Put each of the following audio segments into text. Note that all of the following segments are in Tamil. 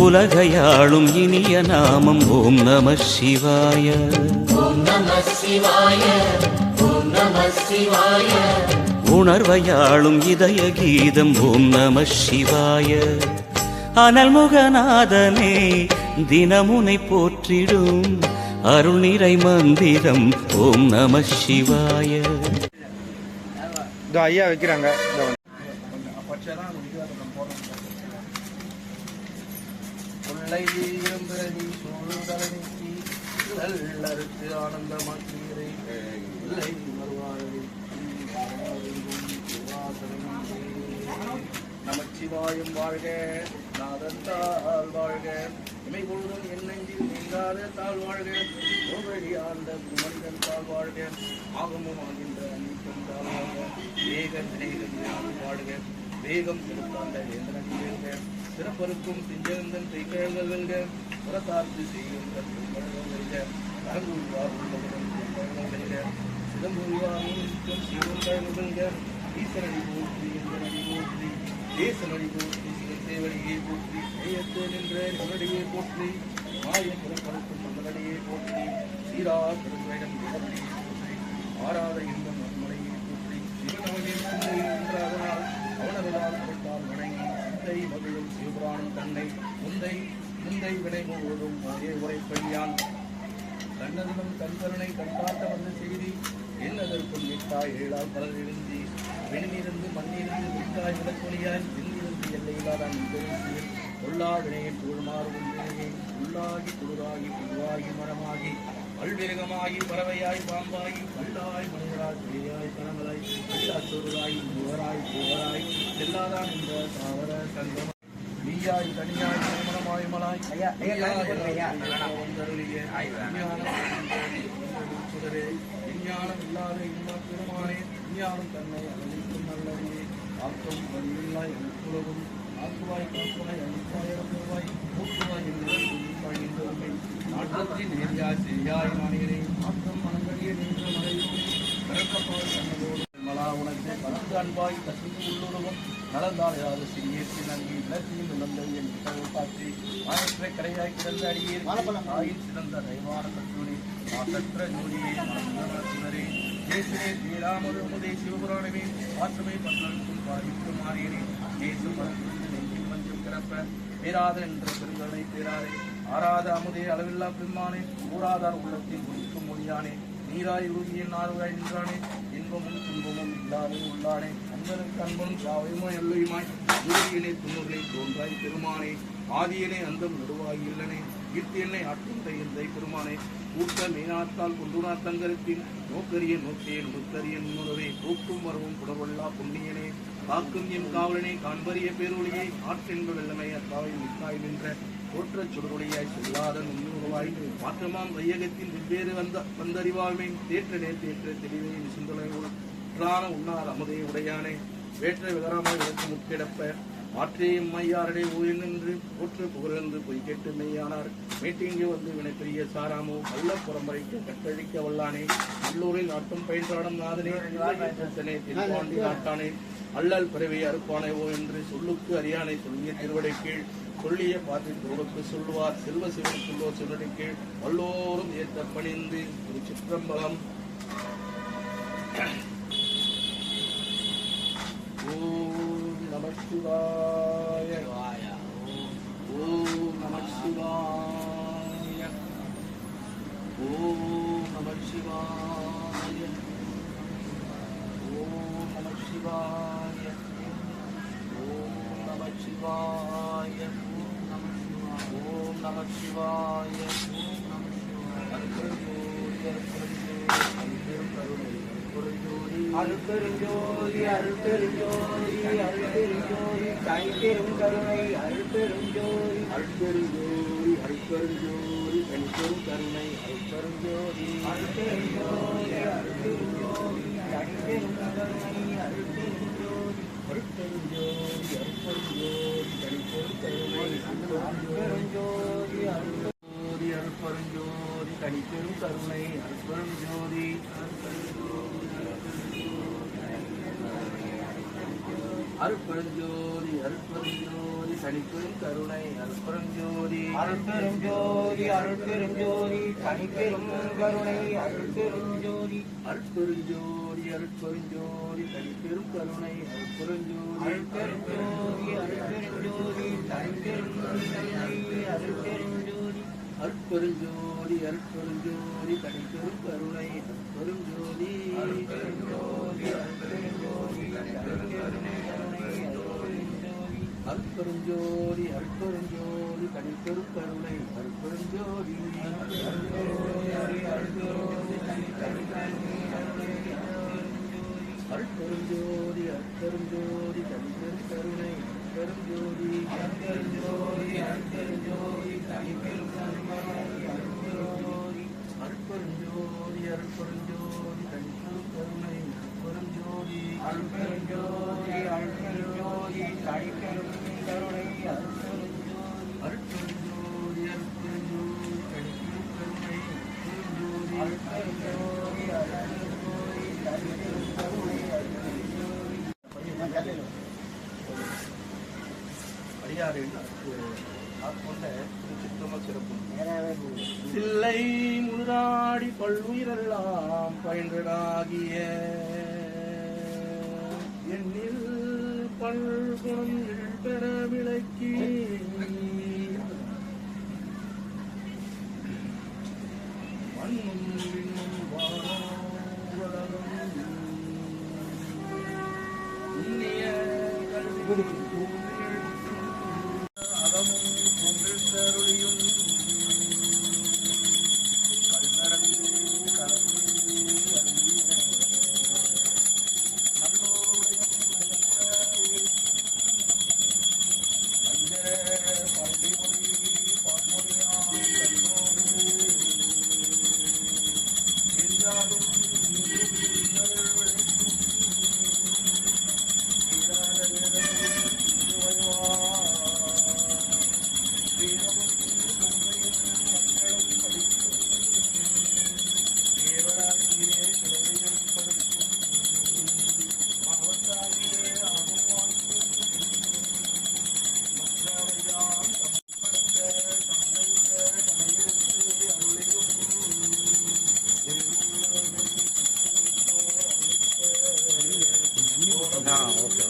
உலகையாளும் இனிய நாமம் ஓம் நம சிவாய. உணர்வையாளும் இதய கீதம் ஓம் நம சிவாய. அனல்முகநாதனே தினமுனை போற்றிடும் அருள் நிறை மந்திரம் ஓம் நம சிவாய. ஐயா வைக்கிறாங்க. நமச்சிவாயம் வாழ்க, நாதத்தால் வாழ்க, இமை பொழுதும் எண்ணெஞ்சில் நீங்காத தாழ் வாழ்க, நோவழி ஆண்ட மனிதன் தாழ் வாழ்க, ஆகமும் ஆகின்ற அனைத்தும் தாழ் வாழ்க, வேக திணைகள் வாழ்க, வேகம் செலுத்தாண்ட வேந்தனடி வேல்க, சிறப்பருக்கும் திஞ்சகந்தன் தைக்கழல்கள் வெல்க, புறத்தார்த்து செய்கின்ற பெண்கள் வெல்க, கரங்குள்வார் உள்ளவர்கள் வெல்க, சிதம்புவாரும் சீரும் வெல்க, ஈசனடி போற்றி எந்தனடி போற்றி, தேசனடி போற்றி, சிவத்தேவடியை போற்றி, கையத்து நின்ற நிலடியை போற்றி, மாயத்திரம் படுத்தும் மன்னடியை போற்றி, சீரா பெருமையிடம் தேவடியை போற்றி, ஆறாத இன்பம் மண்மலையை போற்றி, சிவனவனின் என்றாதனால் அவனவரால் கொடுத்தால் வணங்கி, சிந்தை மகிழும் சிவபுராணம் தன்னை முந்தை முந்தை வினை முழுவதும் ஒரே உரைப்படியான் கண்ணதனும் கண்கருணை கண்காட்ட வந்த செய்தி என்னதற்கும் விட்டாய் ஏழால் பலர் எழுந்தி வெண்ணிலிருந்து மண்ணிலிருந்து விட்டாய் விளக்கொலியாய் விண்ணிலிருந்து எல்லையில்லாதான் உள்ளா வினையை புகழ்மாறு ஒன்றினையை உள்ளாகி குளிராகி புதுவாகி மரமாகி பல்விரகமாகி பறவையாய் பாம்பாகி கல்லாய் மனிதராய் பெரியாய் கணவராய் வெள்ளாச்சொருளாய் முகராய் புகராய் செல்லாதான் இந்த தாவர சங்கம் நீயாய் தனியாய் திருமணமாய் மலாய் சுடரே விஞ்ஞானம் இல்லாத இன்னும் பெருமானே விஞ்ஞானம் தன்னை அழிக்கும் நல்லறியே ஆக்கம் வலியில்லாய் அனுப்புலகும் ஆக்குவாய் காக்குவாய் அழிப்பாய் இறப்புவாய் மூக்குவாய் என்றுமை நாட்டத்தின் நேரியாய் செய்யாய் நானேனே ஆக்கம் மனங்கடிய நின்ற மலையோடு பிறக்கப்பாய் தன்னதோடு மலா உனக்கு கலந்து அன்பாய் கசிந்து உள்ளுறவும் நலந்தாளையாத சிறியேற்றி நன்றி இலக்கியும் இழந்த என் கிட்டவும் காற்றி மாயற்ற கரையாய் கிடந்த அடியே தாயின் சிறந்த தெய்வான கற்றூனி மாசற்ற ஜோடியே மனசுனரே தேசனே ஸ்ரீராமரு முதே சிவபுராணமே ஆற்றுமை பற்றலுக்கும் பாதிக்கும் மாறியனே தேசு பரப்புந்து நெஞ்சில் மஞ்சள் கிடப்ப பேராத என்ற பெருங்கலை பேராதே ஆறாத அமுதே அளவில்லா பெருமானே ஊராதார் உள்ளத்தில் குடிக்கும் மொழியானே நீராய் உறுதியின் நார்வாய் நின்றானே இன்பமும் துன்பமும் இல்லாதே உள்ளானே அன்பனுக்கு அன்பனும் சாவையுமாய் எல்லையுமாய் உறுதியினை துண்ணுகளை தோன்றாய் பெருமானே ஆதியனே அந்தம் நடுவாய் இல்லனே கீர்த்தியனை ஆற்றும் தையந்தை பெருமானே கூட்ட மீனாத்தால் கொண்டுணார் தங்கரத்தின் நோக்கரிய நோக்கியன் முத்தரியன் முறவே போக்கும் வரவும் புடவல்லா புண்ணியனே காக்கும் என் காவலனே காண்பரிய பேரொழியை ஆற்றென்ப வெள்ளமை அத்தாவை மிக்காய் நின்ற தோற்றச் சுடரொழியாய் சொல்லாத நுண்ணுருவாய் மாற்றமாம் வையகத்தில் வெவ்வேறு வந்தறிவாய்மை தேற்றனே தேற்ற தெளிவே விசுந்தலையோடு உண்ணார் அமுதே உடையானே வேற்ற விகரமாய் விளக்கு முற்கிடப்ப ஆற்றையும் மையாரடை ஊரில் நின்று போற்று புகழென்று பொய் கேட்டு மெய்யானார் மீட்டிங்கு வந்து வினை பெரிய சாராமோ நல்ல புறம்பரைக்கு கட்டழிக்க வல்லானே உள்ளூரில் நாட்டும் பயின்றாடும் நாதனே திருப்பாண்டி நாட்டானே அல்லல் பிறவி அறுப்பானைவோ என்று சொல்லுக்கு அறியானை சொல்லிய திருவடை கீழ் சொல்லிய பாட்டி தோடுக்கு சொல்லுவார் செல்வ சிவன் சொல்லோர் சிவனடை கீழ் வல்லோரும் ஏற்ற பணிந்து ஒரு சிற்றம்பலம். ஓம் நம சிவாய, ஓம் நம சிவாய, ஓம் நம சிவாய, ஓம் நம சிவாய, ஓம் நம சிவாய, ஓம் நம சிவாய, அருட்பெருஞ்சோதி அருட்பெருஞ்சோதி அருட்பெருஞ்சோதி தனிப்பெரும் கருணை அருட்பெருஞ்சோதி அருட்பெருஞ்சோதி அருட்பெருஞ்சோதி தனிப்பெரும் கருணை அருட்பெருஞ்சோதி அருட்பெருஞ்சோதி அருட்பெருஞ்சோதி தனிப்பெரும் கருணை அருட்பெருஞ்சோதி அருட்பெருஞ்சோதி அருட்பெருஞ்சோதி தனிப்பெரும் கருணை அருட்பெருஞ்சோதி அருட்பெருஞ்சோதி அருட்பெருஞ்சோதி தனிப்பெரும் கருணை அருட்பெருஞ்சோதி அருட்பெருஞ்சோதி அருட்பெருஞ்சோதி தனிப்பெரும் கருணை அருட்பெருஞ்சோதி அருட்பெருஞ்சோதி அருட்பெருஞ்சோதி தனிப்பெரும் கருணை அருட்பெருஞ்சோதி அருட்பெருஞ்சோதி அருட்பெருஞ்சோதி தனிப்பெரும் கருணை அருட்பெருஞ்சோதி அருட்பெருஞ்சோதி அருட்பெருஞ்சோதி தனிப்பெரும் கருணை அருட்பெருஞ்சோதி அருட்பெருஞ்சோதி அருட்பெருஞ்சோதி தனிப்பெரும் கருணை அருட்பெருஞ்சோதி அருட்பெருஞ்சோதி அருட்பெருஞ்சோதி தனிப்பெரும் கருணை அருட்பெருஞ்சோதி அருட்பெருஞ்சோதி அருட்பெருஞ்சோதி தனிப்பெரும் கருணை அருட்பெருஞ்சோதி அருட்பெருஞ்சோதி அருட்பெருஞ்சோதி தனிப்பெரும் கருணை அருட்பெருஞ்சோதி அருட்பெருஞ்சோதி அருட்பெருஞ்சோதி தனிப்பெரும் கருணை அருட்பெருஞ்சோதி அருட்பெருஞ்சோதி அருட்பெருஞ்சோதி தனிப்பெரும் கருணை அருட்பெருஞ்சோதி அருட்பெருஞ்சோதி அருட்பெருஞ்சோதி தனிப்பெரும் கருணை அருட்பெருஞ்சோதி அருட்பெருஞ்சோதி அருட்பெருஞ்சோதி தனிப்பெரும் கருணை அருட்பெருஞ்சோதி அருட்பெருஞ்சோதி அருட்பெருஞ்சோதி தனிப்பெரும் கருணை அருட்பெருஞ்சோதி அடியாரின் ஆட்கொண்ட சித்தம சிறப்பு சில்லை முழுதாடி பல்லுயிரெல்லாம் பயின்றடாகிய எண்ணில் பல்குணம் பெற விளக்கி மண்ணும் விண்ணும் வானம் உன்னிய கல்வி அகமும் கொண்டிருந்தருளியும் கல்நடந்து கலந்து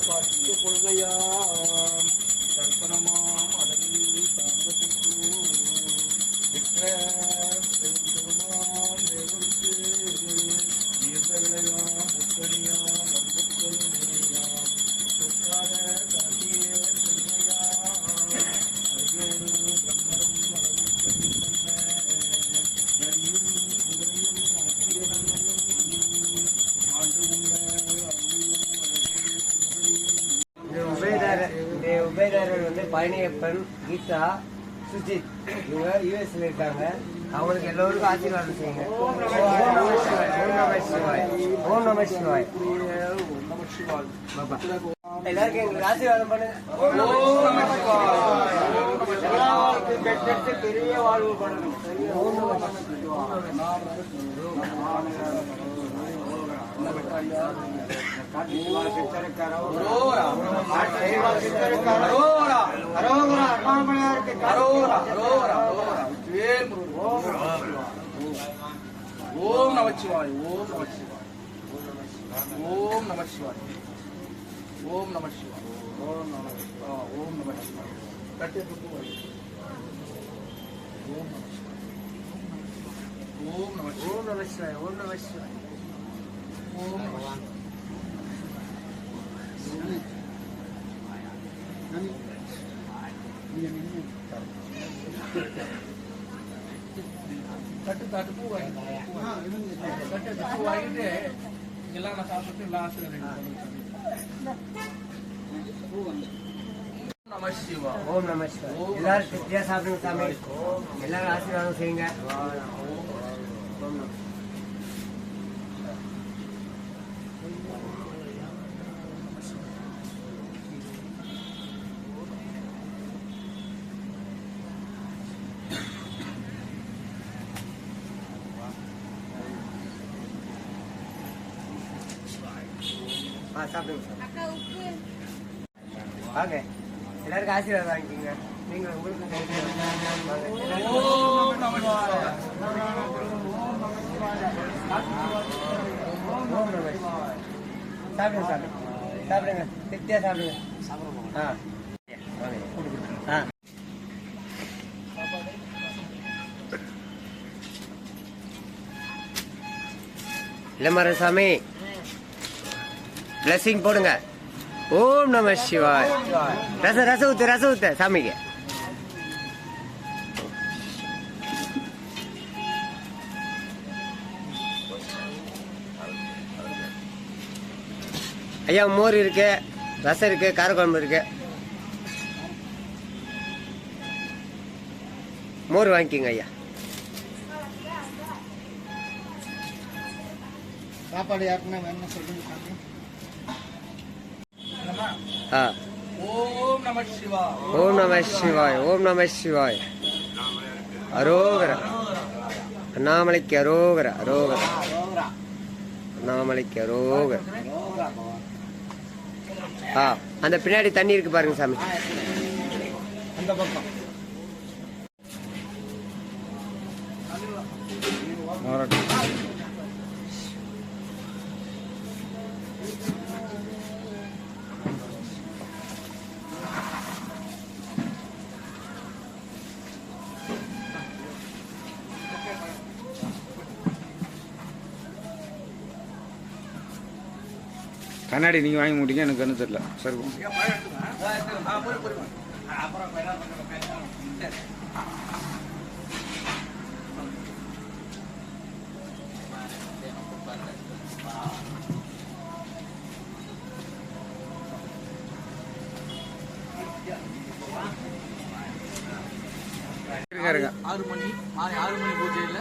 பத்து கொள்கையாம் தர்ப்பணமாம் அடங்கி தாங்கத்துக்கு விற்ற பெருமான் தேவருக்கு தீர்த்த விளையாம் புத்தனியாம் அம்புத்தனியாம் சொற்காத காட்டிய சென்னையாம் அரியோடு பிரம்மரும் அளவுக்கு சொன்ன நரியும் குதிரையும் ஆக்கிரமும் ஆண்டு உள்ள உபயதாரர் வந்து பழனியப்பன், கீதா, சுஜித் இவங்க யூஎஸ்ல இருக்காங்க. அவங்களுக்கு எல்லோருக்கும் ஆசீர்வாதம் செய்யுங்க. ஓம் நம சிவாய், ஓம் நம சிவாய், ஓம் நம சிவாய், ஓம் நம சிவாய். பாபா எல்லாருக்கும் எங்களுக்கு ஆசீர்வாதம் பண்ணுங்க. ஓம் நம சிவாய். எல்லாருக்கும் பெற்ற பெரிய வாழ்வு பண்ணணும். ஓம் நம ஓம் நமச்சிவாய். ஓம் நமச்சிவாய். ஓம் நமச்சிவாய். ஓம் நமச்சிவாய். ஓம் நமச்சிவாய். ஓம் நமச்சிவாய். கட்டி ஓம் நமச்சிவாய். ஓம் நமச்சிவாய். ஓம் நம சிவாய், ஓம் நம சிவாய். ஓம் நமச்சிவாய். தட்டு தட்டு பூ வாங்கிட்டு தட்டு பூ வாங்கிட்டு எல்லாம் நான் சாப்பிட்டு லாஸ்ட் நம சிவா. ஓம் நம சிவாய். எல்லாரும் திருப்தியா சாப்பிடுங்க சாமி. எல்லாரும் ஆசீர்வாதம் செய்யுங்க. ஓம் நம சாப்பிடுங்க சார். அக்கா உப்பு வாங்க எல்லாருக்கும் ஆசீர்வாதம் வாங்கிக்கோங்க. நீங்கள் உங்களுக்கு ஓம் நம சிவாய. சாப்பிடுங்க சாப்பிடுங்க திருப்தியா சாப்பிடுங்க. ஆ ஆ இளமரசாமி பிளஸிங் போடுங்க. ஓம் நம சிவாய். ரசம் ஊத்து சாமிக்கு. ஐயா மோர் இருக்கு, ரசம் இருக்கு, காரக்குழம்பு இருக்கு. மோர் வாங்கிக்கோங்க ஐயா. சாப்பாடு யாருக்குன்னா வேணும்னு சொல்லுங்க. ஆ ஓம் நம சிவாய. ஓம் நம சிவாய். ஓம் நம சிவாய். அரோகர அண்ணாமலைக்கு அரோகர. அரோகர அண்ணாமலைக்கு அரோகர. ஆ அந்த பின்னாடி தண்ணி இருக்கு பாருங்க சாமி. அந்த பக்கம் கண்ணாடி நீங்கள் வாங்கி முடிங்க, எனக்கு ஒன்றும் தெரியல. சரி இருங்க. 6 மணி மாலை 6 மணி பூஜையில்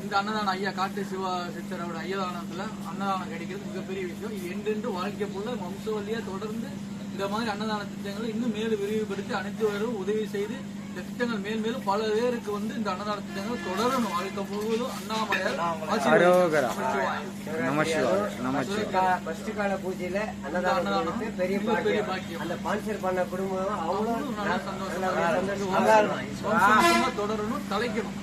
இந்த அன்னதானம் ஐயா காட்டு சிவா சித்தரோட ஐயதானத்துல அன்னதானம் கிடைக்கிறது மிகப்பெரிய விஷயம். இது என்று வாழ்க்கை ஃபுல்லா வம்சவழியா தொடர்ந்து இந்த மாதிரி அன்னதான திட்டங்களை இன்னும் மேலும் விரிவுபடுத்தி அனைத்து உதவி செய்து இந்த திட்டங்கள் மேலும் பல பேருக்கு இந்த அன்னதான திட்டங்கள் தொடரணும். வாழ்க்கை முழுவதும் அண்ணாமலையார் ஃபர்ஸ்ட் கால பூஜையில அன்னதானம் பெரிய பாக்கியம். அந்த ஸ்பான்சர் பண்ண குடும்பம் அவங்களும் சந்தோஷமா தொடரணும், தலைக்கணும்.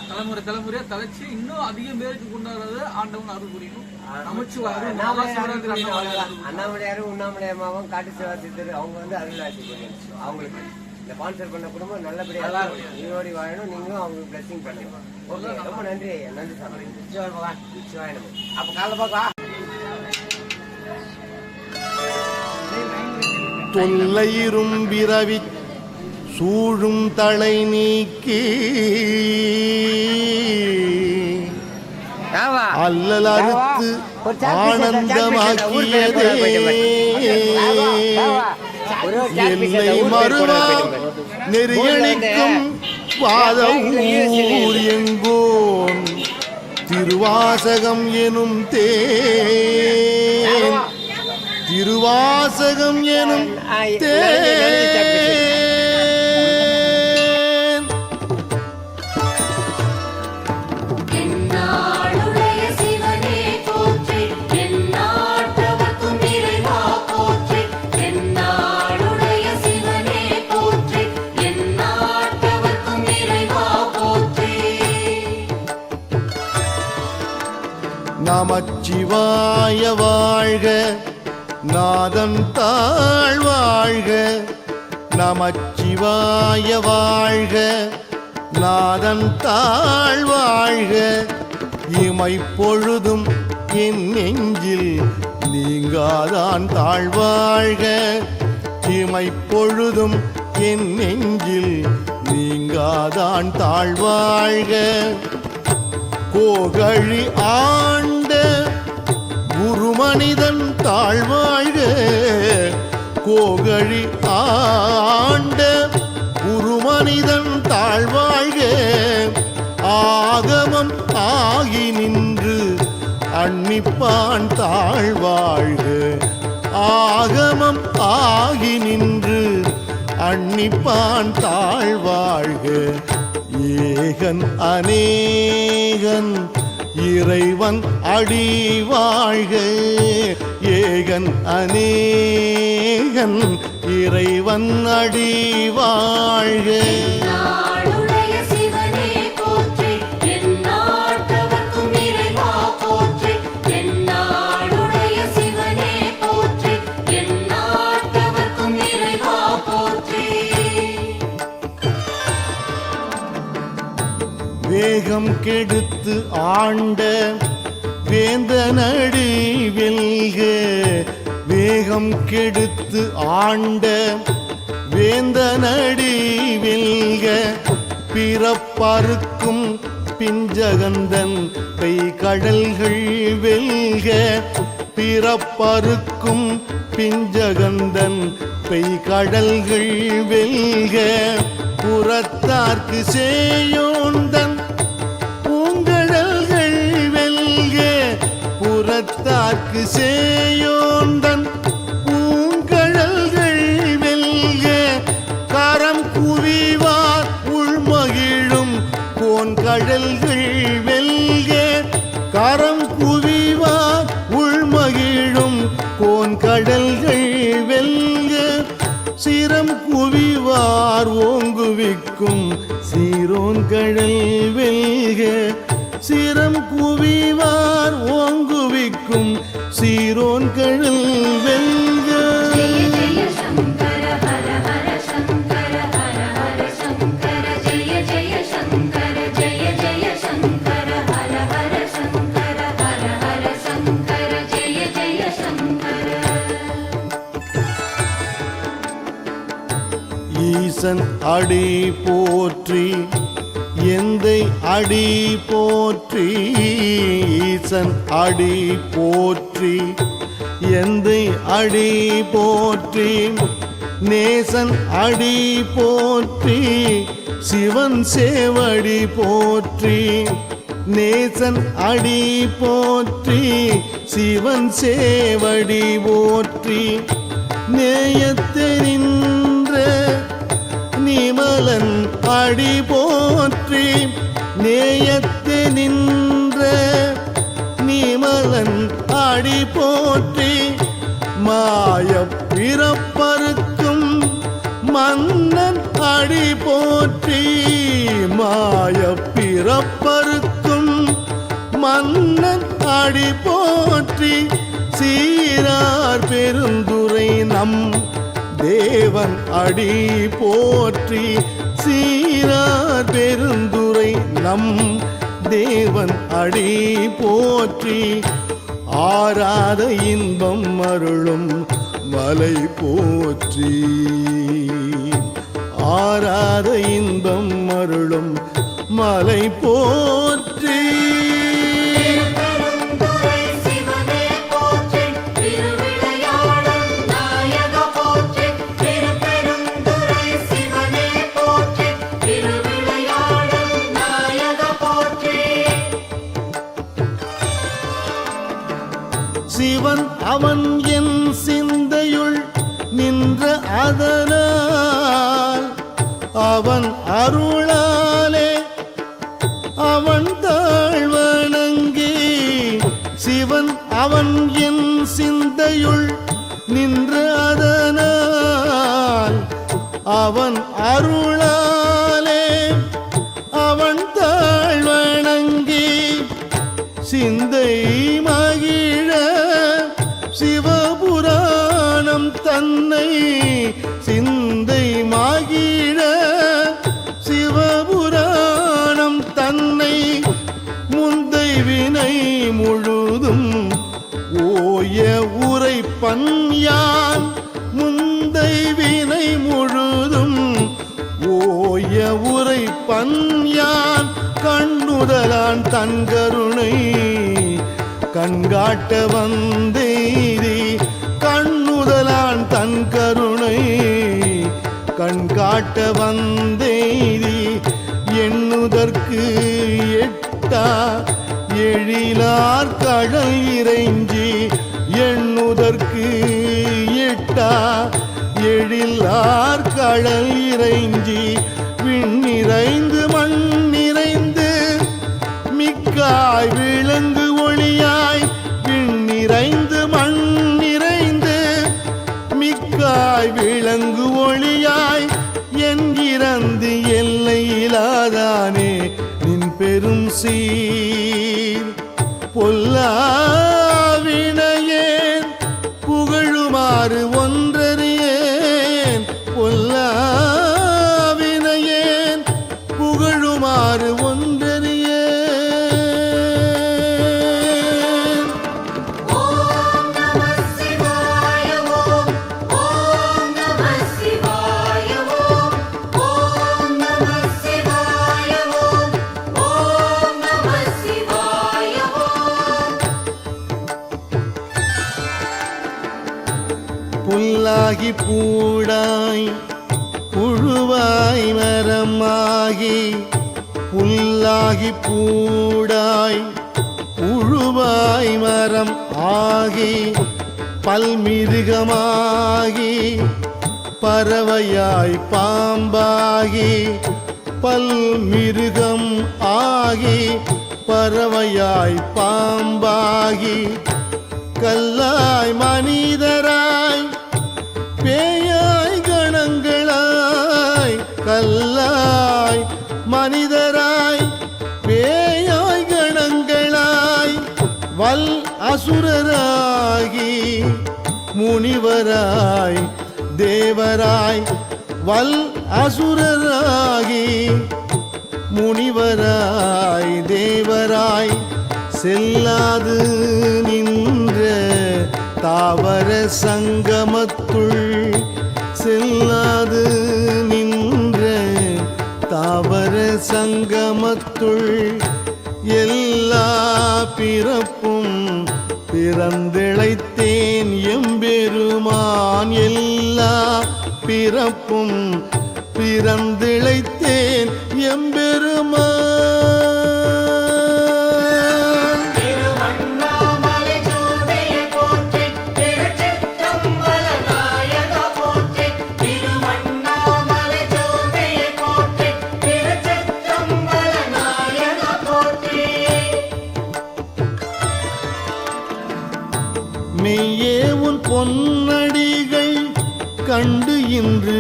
தலைமுறை தலைமுறையா தலைச்சு இன்னும் அதிகம் பேருக்கு கொண்டாடுறது ஆண்டவன் அருள் புரியணும். அண்ணாமலையாரும் உண்ணாமலையம்மாவும் காட்டு சிவா சித்தர் அவங்க அருளாட்சி புரியணும். அவங்களுக்கு இந்த ஸ்பான்சர் பண்ண குடும்பம் நல்லபடியா நீரோடி வாழணும். நீங்களும் அவங்களுக்கு பிளஸிங் பண்ணுங்க. ஓகே, ரொம்ப நன்றி ஐயா. நன்றி சாமி. சிவாயனம். அப்ப காலைல பார்க்கலாம். தொல்லையிரும் பிறவி சூழும் தலை நீக்கி அல்லல் அறுத்து ஆனந்தமாக்கியதே என்னை மறுவா நெறியணிக்கும் வாதவூர் எங்கோன் திருவாசகம் எனும் தேன். திருவாசகம் எனும் தேன். நமச்சிவாய வாழ்க, நாதன் தாழ் வாழ்க. நமச்சிவாய வாழ்க, நாதன் தாழ் வாழ்க. இமைப்பொழுதும் என் நெஞ்சில் நீங்காதான் தாழ்வாழ்க. இமைப்பொழுதும் என் நெஞ்சில் நீங்காதான் தாழ்வாழ்க. கோகழி ஆண்ட குருமனிதன் தாழ்வாழ்க. கோகழி ஆண்ட குருமனிதன் தாழ்வாழ்க. ஆகமம் ஆகி நின்று அன்னிப்பான் தாழ்வாழ்க. ஆகமம் ஆகி நின்று அன்னிப்பான் தாழ்வாழ்க. ஏகன் அநேகன் இறைவன் அடி வாழ்க. ஏகன் அநேகன் இறைவன் அடி வாழ்க. நாளுடைய சிவனே போற்றி, எந்நாட்டவர்க்கும் இறைவா போற்றி. எந்நாளுடைய சிவனே போற்றி, எந்நாட்டவர்க்கும் இறைவா போற்றி. வேகம் கெடுத்து ஆண்ட வேந்தனடி வெல்க. வேகம் கெடுத்து ஆண்ட வேந்தனடி வெல்க. பிறப்பறுக்கும் பிஞ்சகந்தன் பெய்கடல்கள் வெல்க. பிறப்பறுக்கும் பிஞ்சகந்தன் பெய்கடல்கள் வெல்க. புறத்தார்க்கு சேயோந்தன் பூங்கடல்கள் வெல்க. புறத்தார்க்கு சேயோந்தன் பூங்கடல்கள் வெல்க. கரம் குவிவார் உள்மகிழும் கோன்கடல்கள் வெல்க. கரம் குவிவார் உள்மகிழும் கோன்கடல்கள் வெல்க. சிரம் குவிவார் ஓங்குவிக்கும் சீரோன் கடல் வெல்க. சிரம் குவிவார் ஓங்குவிக்கும் சீரோன் கடல் வெல்க. ஜெய ஜெய சங்கர ஹர ஹர சங்கர ஹர ஹர சங்கர. ஜெய ஜெய சங்கர ஜெய ஜெய சங்கர ஹர ஹர சங்கர ஹர ஹர சங்கர. ஜெய ஜெய சங்கர. ஈசன் அடி போற்றி, எந்தை அடி போற்றி. ஈசன் அடி போற்றி, எந்தை அடி போற்றி. நேசன் அடி போற்றி, சிவன் சேவடி போற்றி. நேசன் அடி போற்றி, சிவன் சேவடி போற்றி. நேயத்தை நின்ற நிமலன் அடி போற்றி. நேயத்தை நின்ற நிமலன் அடி போற்றி. மாய பிறப்பறுக்கும் மன்னன் அடி போற்றி. மாய பிறப்பறுக்கும் மன்னன் அடி போற்றி. சீரார் பெருந்துரை நம் தேவன் அடி போற்றி. சீரார் பெருந்துரை நம் தேவன் அடி போற்றி. ஆராத இன்பம் அருளும் மலை போற்றி. ஆராத இன்பம் அருளும் மலை போற்றி. திருப்பெருந்துறை சிவனே போற்றி, திருவிளையாடல் நாயக போற்றி. திருப்பெருந்துறை சிவனே போற்றி, திருவிளையாடல் நாயக போற்றி. சிவன் அவன் என் சிந்தையுள் நின்ற அதனால் அவன் அருளாலே அவன் தாழ்வணங்கி. சிவன் அவன் என் சிந்தையுள் நின்ற அதனால் அவன் அருளாலே அவன் தாழ்வணங்கி. சிந்தை மகிழ சிவபுராணம் தன்னை. சிந்தை மகிழ சிவபுராணம் தன்னை. முந்தை வினை முழுதும் ஓய உரைப்பன் யான். முந்தை வினை முழுதும் ஓய உரைப்பன் யான். கண்ணுதலான் தன் கருணை கண்காட்ட வந்தேதி. கண்ணுதலான் தன் கருணை கண்காட்ட வந்தேதி. எண்ணுதற்கு எட்டா எழிலார் கடல் இறைஞ்சி. எண்ணுதற்கு எட்டா எழிலார் கடல் இறைஞ்சி. விண்ணிறைந்து மண் நிறைந்து மிக்காய் விளங்கு ஒளியாய். விண்ணிறைந்து மண் நிறைந்து மிக்காய் விளங்கு புல்லாகி பூடாய் புழுவாய் மரமாகி புல்லாகி பூடாய் புழுவாய் மரம் ஆகி பல்மிருகமாகி பறவையாய் பாம்பாகி பல்மிருகம் ஆகி பறவையாய் பாம்பாகி கல்லாய் மனிதராய் பேயாய் கணங்களாய் கல்லாய் மனிதராய் பேயாய் கணங்களாய் வல் அசுரராகி முனிவராய் தேவராய் வல் அசுரராகி முனிவராய் தேவராய் செல்லாது நின்ற தாவர சங்கமத்துள் செல்லாது நின்ற தாவர சங்கமத்துள் எல்லா பிறப்பும் பிறந்திழைத்தேன் எம்பெருமான் எல்லா பிறப்பும் பிறந்திழைத்தேன் எம்பெருமான். மெய்யே உன் பொன்னடிகள் கண்டு இன்று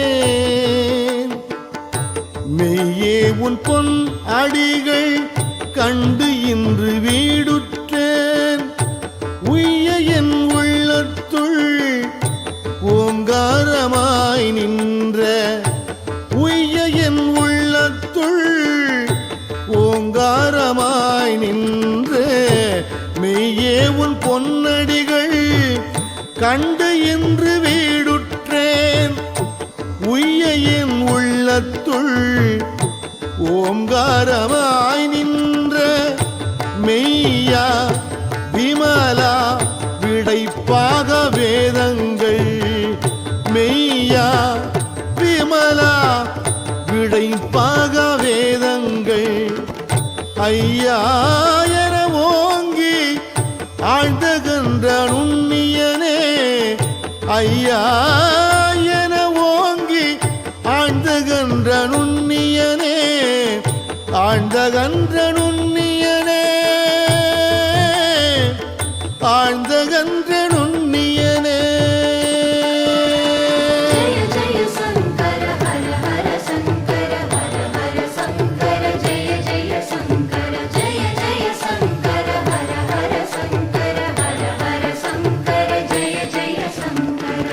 வீடுற்றேன் மெய்யே உன் பொன் அடிகள் கண்டு இன்று வீடுற்றேன் உய்ய என் உள்ளத்துள் ஓங்காரமாய் நின்ற உய்ய என் உள்ளத்துள் ஓங்காரமாய் நின்ற மெய்யே உன் பொன்னடிகள் கண்டு இன்று வீடுற்றேன் உய்ய என் உள்ளத்துள் ஓங்காரமாய் நின்ற மெய்யா விமலா விடைப்பாக வேதங்கள் மெய்யா விமலா விடைப்பாக வேதங்கள் ஐயா என ஓங்கி ஆழ்ந்தகன்ற நுண்ணியனே ஐயா என ஓங்கி ஆழ்ந்தகன்ற நுண்ணியனே ஆழ்ந்தகன்ற நுண்ணியனே ஆழ்ந்தகன்ற நுண்ணியனே. जय जय शंकर हर हर शंकर हर हर शंकर जय जय शंकर जय जय शंकर हर हर शंकर हर हर शंकर जय जय शंकर.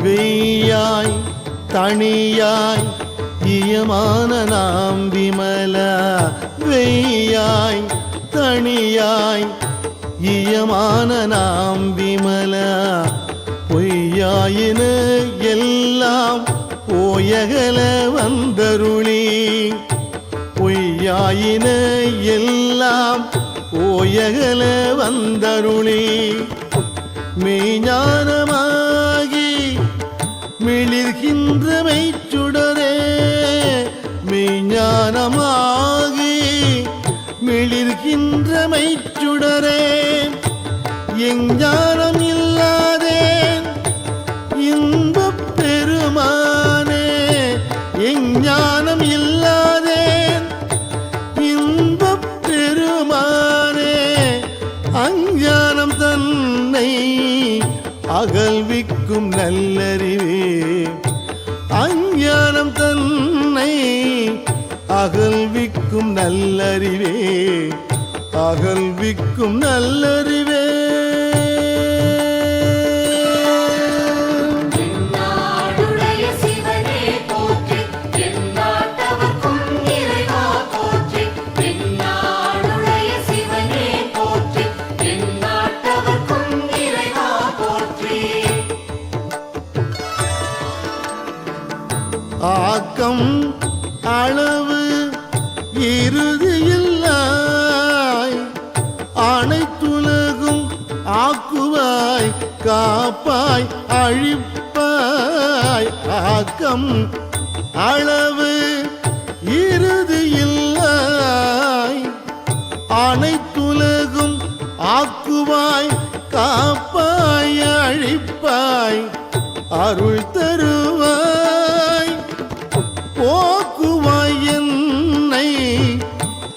வெய்யாய் தனியாய் இயமான நாம் விமலா வெய்யாய் தனியாய் இயமான நாம் விமலா பொய்யாயின எல்லாம் போயகல வந்தருளி பொய்யாயின எல்லாம் போயகல வந்தருளி மெய்ஞானமாகி மிளிர்கின்ற மெய்ச்சுடரே மெய்ஞானமாகி மிளிர்கின்ற மெய்ச்சுடரே எஞ்ஞானம் இல்லாதேன் இன்பப் பெருமானே எஞ்ஞானம் இல்லாதேன் இன்பப் பெருமானே அஞ்ஞானம் தன்னை அகல்விக்கும் நல்லறிவே அஞ்ஞானம் தன்னை அகல்விக்கும் நல்லறிவே அகல்விக்கும் நல்லறிவே. நாடுடைய சிவனே போற்றி எந்நாட்டவர்க்கும் இறைவா போற்றி நாடுடைய சிவனே போற்றி எந்நாட்டவர்க்கும் இறைவா போற்றி. ஆக்கம் அளவு இறுதியில்லா காப்பாய் அழிப்பாய் ஆக்கம் அளவு இறுதியில்லாய் அனைத்துலகும் ஆக்குவாய் காப்பாய் அழிப்பாய் அருள் தருவாய் போக்குவாய் என்னை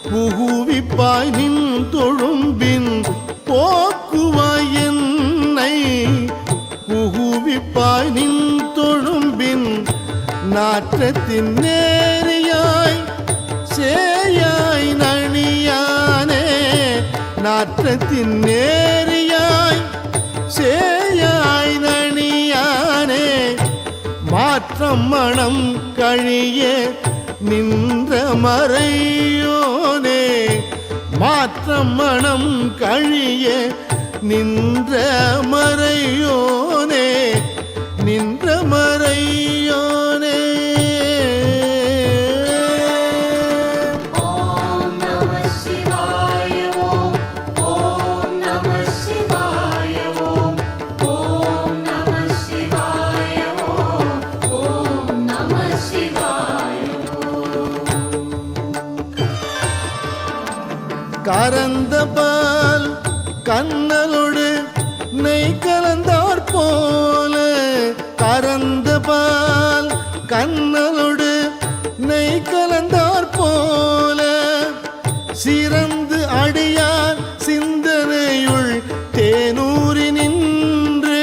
புகுவிப்பாய் நின் தொழும்பின் போக்குவாய் என்னை புகுவிப்பாய் நின் தொழும்பின் நாற்றத்தின் நேரியாய் சேயாய் நணியானே நாற்றத்தின் நேரியாய் சேயாய் நணியானே மாற்றம் மனம் கழிய நின்ற மறையோனே மாற்றம் மனம் கழிய நின்ற மறையோனே நின்ற மறையோனே ஓம் நம சிவாய ஓம் ஓம் நம சிவாய ஓம் ஓம் நம சிவாய ஓம் ஓம் நம சிவாய கரந்த பால் கண்ணலோடு நெய் கலந்தார் போல கரந்த பால் கண்ணலோடு நெய் கலந்தார் போல சிறந்து அடியார் சிந்தனையுள் தேனூரி நின்று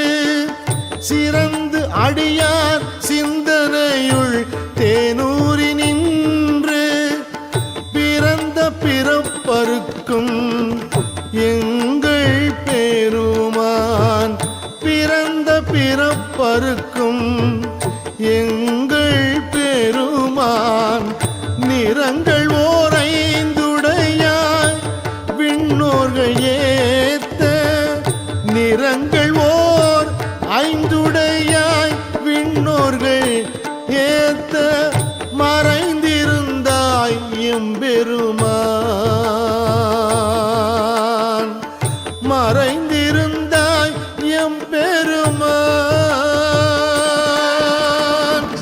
சிறந்து அடியார் சிந்தனையுள் தேனூரி நின்று பிறந்த பிறப்பருக்கும் எங்கள் பெருமான் பிறந்த பிறப்பருக்கும் எங்கள் பெருமான் நிறங்கள் ஓரைந்துடையாய் விண்ணோர்கள் ஏத்த நிறங்கள் ஓர் ஐந்துடையாய் விண்ணோர்கள் ஏத்த மறைந்திருந்தாய் எம்பெருமான் மறைந்திருந்தாய் எம்பெருமான்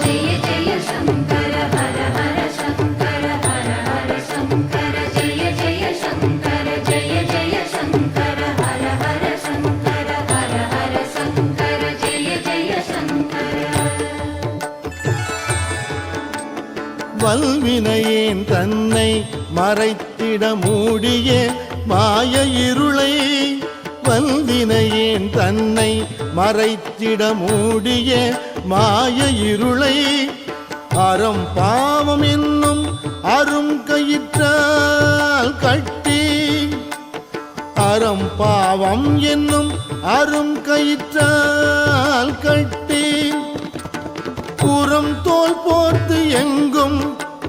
ஜெய ஜெய சங்கர ஹர ஹர சங்கர ஹர ஹர சங்கர ஜெய ஜெய சங்கர ஜெய ஜெய சங்கர ஹர ஹர சங்கர ஹர ஹர சங்கர ஜெய ஜெய சங்கர வல்வினையேன் தன்னை மறைத்திட மூடிய மாய இருளை வல்வினையேன் தன்னை மறைத்திட மூடிய மாய இருளை அறம் பாவம் என்னும் அரும் கயிற்றால் கட்டி அறம் பாவம் என்னும் அரும் கயிற்றால் கட்டி புறம் தோல் போர்த்து எங்கும்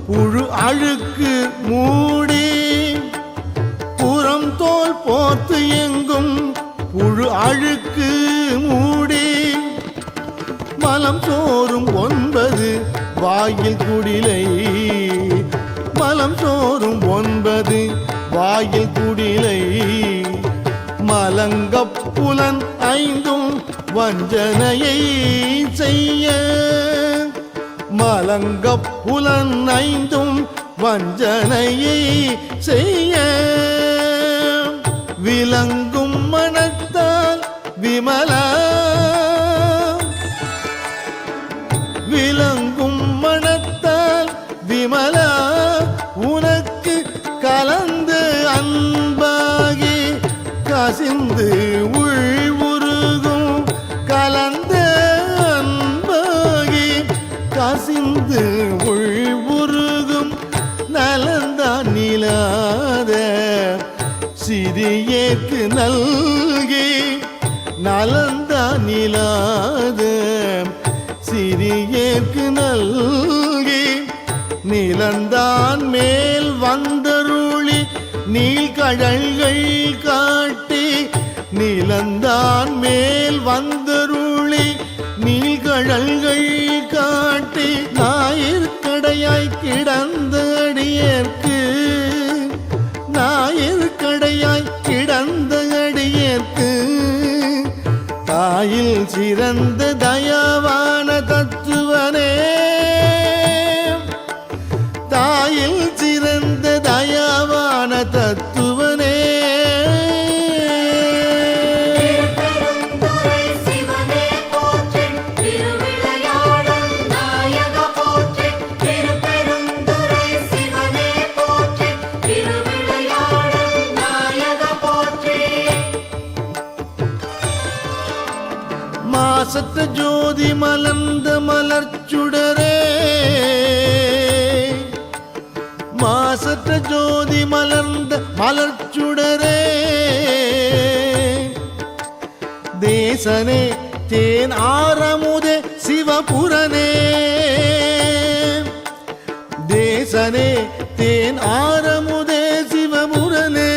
புழு அழுக்கு மூடி புறம் தோல் போர்த்து எங்கும் புழு அழுக்கு மூடி மலம் சோறும் 9 வாயில் குடிலை மலம் சோறும் 9 வாயில் குடிலை மலங்கப் புலன் 5 வஞ்சனையை செய்ய மலங்கப் புலன் 5 வஞ்சனையை செய்ய விளங்கும் மனத்தால் விமலா விளங்கும் மனத்தால் விமலா உனக்கு கலந்து அன்பாகி கசிந்து உள்வுருகும் கலந்த அன்பாகி கசிந்து உள்வுருகும் நலந்தான் நிலாத சிறியேற்கு நல்கி நலந்தான் நிலாத சிறியேற்கு நல்கி நிலந்தான் மேல் வந்தருளி நீழ்கடல்கள் காட்டி நிலந்தான் மேல் வந்தருளி நீழ்கடல்கள் காட்டி ஞாயிற்கடையாய் கிடந்த அடியேற்கு ஞாயிற்கடையாய் கிடந்த அடியேற்கு தாய் தாயில் சிறந்த தயாவான தத்துவனே, தாயில் சிறந்த தயாவான தத்துவனே, திருப்பெருந்துறை சிவனே போற்றி திருவிளையாடல் நாயக போற்றி திருப்பெருந்துறை சிவனே போற்றி திருவிளையாடல் நாயக போற்றி மாசற்ற ஜோதி மலர்ந்த மலர்ச்சுடரே, மாசற்ற ஜோதி மலர்ந்த மலர்ச்சுடரே, தேசனே தேன் ஆரமுதே சிவபுரனே, தேசனே தேன் ஆரமுதே சிவபுரனே,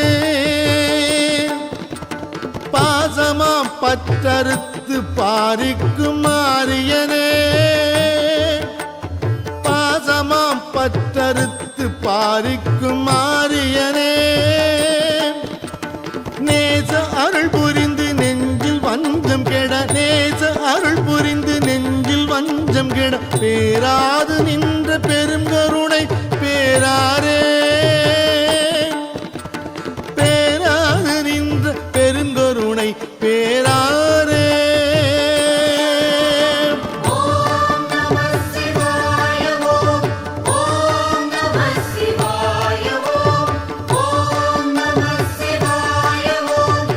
பாசமாம் பற்றறுத்து பாரிக்கும் மாரியனே, பாசமாம் பற்றறுத்து பாரிக்கும் மாரியனே, நேச அருள் புரிந்து நெஞ்சில் வஞ்சம் கெட, நேச அருள் புரிந்து நெஞ்சில் வஞ்சம் கெட, பேராது நின்ற பெரும் கருணை பேராரே, பேராது நின்ற பெருங்கருணை பேராரே. ஓம் நமः சிவாய ஓம் ஓம் நமः சிவாய ஓம் ஓம் நமः சிவாய ஓம்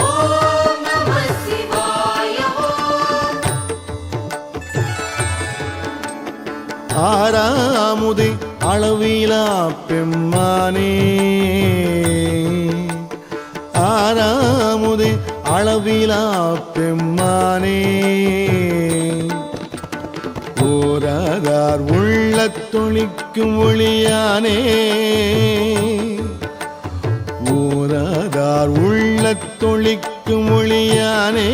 ஓம் நமः சிவாய ஓம் ஆறாமுதே அளவிலா பெம்மானே, ஆறாமுதே அளவிலா பெம்மானே, ஓராதார் உள்ளத் துளிக்கும் ஒளியானே, ஓராதார் உள்ளத் துளிக்கும் ஒளியானே,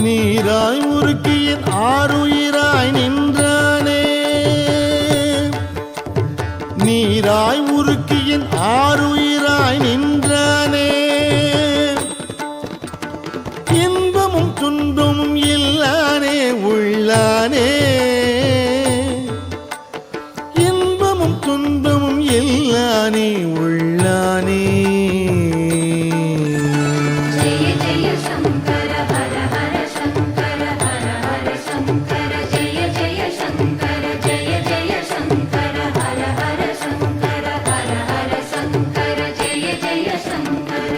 நீராய் உருக்கிய ஆறுயிராய் நின்றானே, நீராய் உருக்கிய ஆறுயிராய் நின்றானே, இன்பமும் துன்பமும் இல்லானே உள்ளானே, இன்பமும் துன்பமும் இல்லானே உள்ளானே. ஜெய ஜெய சங்கர ஹர ஹர சங்கர ஹர ஹர சங்கர ஜெய ஜெய சங்கர ஜெய ஜெய சங்கர ஹர ஹர சங்கர ஹர ஹர சங்கர ஜெய ஜெய சங்கர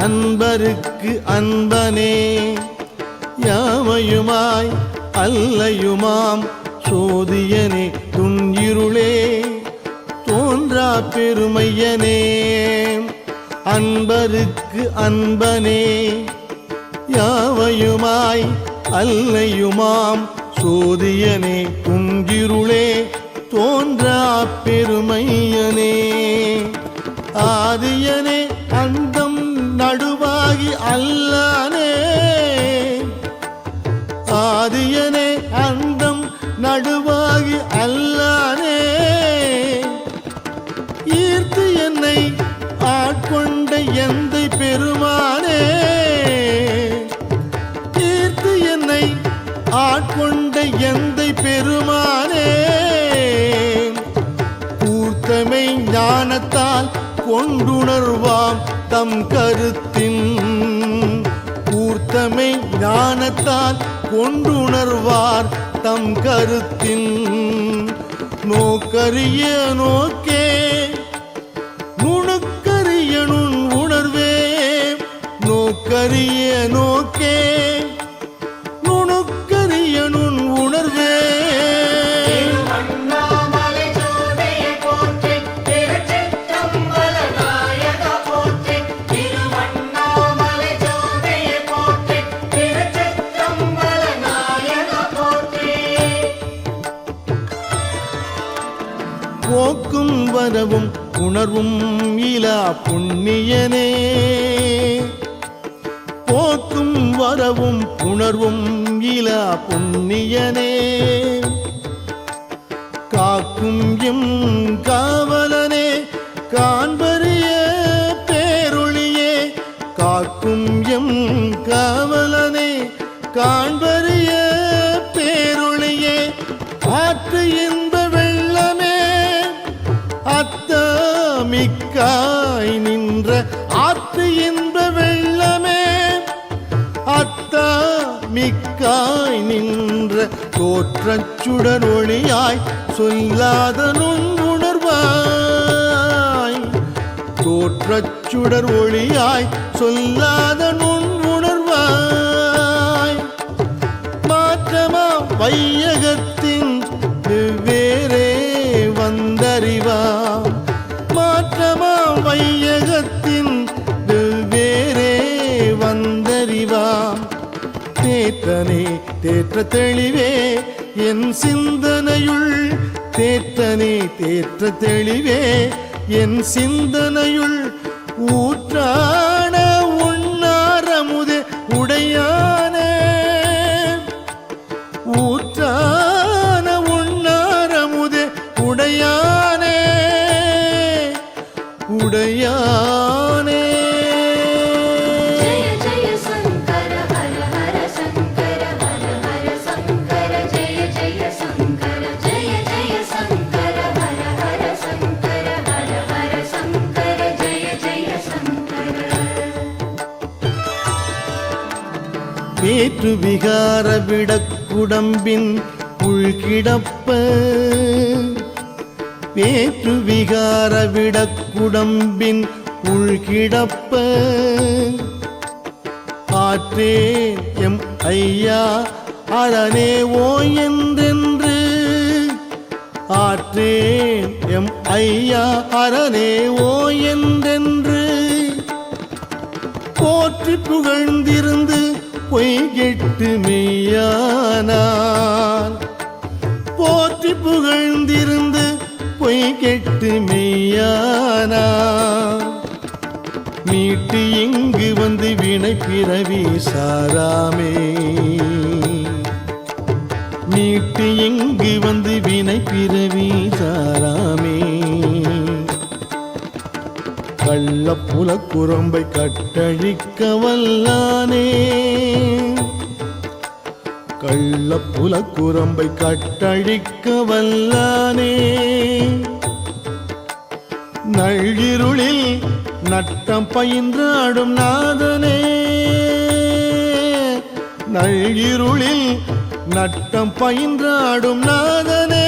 அன்பருக்கு அன்பனே யாவையுமாய் அல்லையுமாம் சோதியனே துன்னிருளே தோன்றா பெருமையனே, அன்பருக்கு அன்பனே யாவையுமாய் அல்லையுமாம் சோதியனே துன்னிருளே தோன்றா பெருமையனே, ஆதியனே அந்தம் நடுவாகி அல்லானே, ஆதியனே அந்தம் நடுவாகி அல்லானே, ஈர்த்து என்னை ஆட்கொண்ட எந்தை பெருமானே, ஈர்த்து என்னை ஆட்கொண்ட எந்தை பெருமானே, கூர்த்தமை ஞானத்தால் கொண்டுணர்வாம் தம் கருத்தின், கூர்த்தமை ஞானத்தால் கொண்டுணர்வார் தம் கருத்தின், நோக்கரிய நோக்கே நுணுக்கரிய நுண் உணர்வே, நோக்கரிய நோக்கே நுணுக்கரிய நுண் உணர்வே. திருவண்ணாமலை ஜோதியை போற்றி திருச்சிற்றம்பல நாயக போற்றி திருவண்ணாமலை ஜோதியை போற்றி திருச்சிற்றம்பல நாயக போற்றி போக்கும் வரவும் உணர்வும் இலா புண்ணியனே, போக்கும் வரவும் உணர்வும் இலா புண்ணியனே, காக்கும் எம் காவலனே காண்பறிய பேரறிவாளனே, மிக்காய் நின்ற ஆத்து இன்ப வெள்ளமே அத்தா மிக்காய் நின்ற தோற்றச் சுடர் ஒளியாய் சொல்லாத நுண்ணுணர்வாய் தோற்றச் சுடர் ஒளியாய் சொல்லாத நுண்ணுணர்வாய் மாற்றமா வையகத்தின் வெவ்வேறே வந்தறிவாம் மாற்றமா வையகத்தின் வெவ்வேறே வந்தறிவாம் தேற்றனே தேற்ற தெளிவே என் சிந்தனையுள் தேற்றனே தேற்ற தெளிவே என் சிந்தனையுள் ஊற்றான உண்ணாரமுதே உடையானே ஊற்றான உண்ணாரமுதே உடையானே உடையானே जय जय शंकर हर हर शंकर हर हर शंकर जय जय शंकर जय जय शंकर हर हर शंकर हर हर शंकर जय जय शंकर வேற்று விகார விடக்குடம்பின் உள்கிடப்ப வேற்று விகார விடக்குடம்பின் உள்கிடப்ப ஆற்றே எம் ஐயா அரணே ஓ என்றென்று ஆற்றே எம் ஐயா அரணே ஓ என்றென்று போற்றி புகழ்ந்திருந்து பொய் கெட்டு மெய்யானான் போற்றி புகழ்ந்திருந்து பொய் கெட்டு மெய்யானான் மீட்டு இங்கு வந்து வினை பிறவி சாராமே மீட்டு இங்கு வந்து வினை பிறவி சாராமே கள்ளப்புல குரம்பை கட்டழிக்க வல்லானே கள்ளப்புல குரம்பை கட்டழிக்க வல்லானே நள்ளிருளில் நட்டம் பயின்றாடும் நாதனே நள்ளிருளில் நட்டம் பயின்றாடும் நாதனே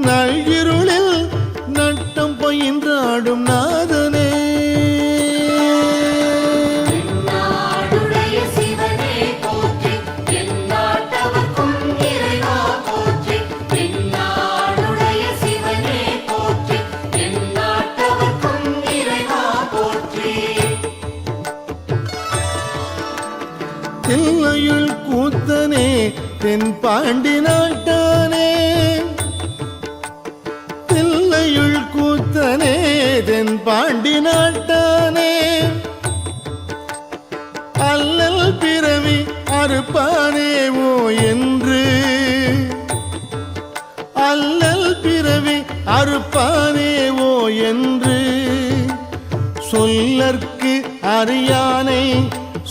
நள்ளிருளில் நட்டம் பயின்றாடும் நாதனே நாடுடைய சிவனே போற்றி எந்நாட்டவர்க்கும் இறைவா போற்றி நாடுடைய சிவனே போற்றி எந்நாட்டவர்க்கும் இறைவா போற்றி தில்லையுள் கூத்தனே தென் பாண்டி நாட்டானே தில்லையுள் கூத்தனே தென் பாண்டி நாட்டானே அல்லல் பிறவி அறுப்பானேவோ என்று அல்லல் பிறவி அறுப்பானேவோ என்று சொல்லற்கு அறியானை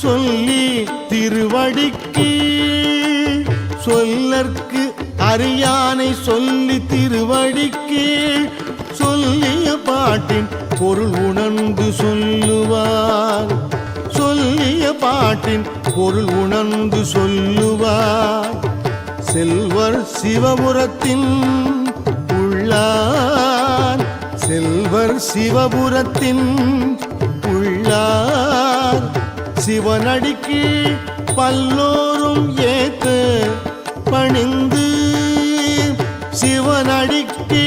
சொல்லி திருவடிக்கு சொல்லற்கு அறியானை சொல்லி திருவடிக்கு சொல்லிய பாட்டின் பொருள் உணர்ந்து சொல்லுவார் சொல்லிய பாட்டின் பொருள் உணர்ந்து சொல்லுவார் செல்வர் சிவபுரத்தின் உள்ளார் செல்வர் சிவபுரத்தின் உள்ளார் சிவனடிக்கு பல்லோரும் ஏத்து பணிந்து சிவனடிக்கு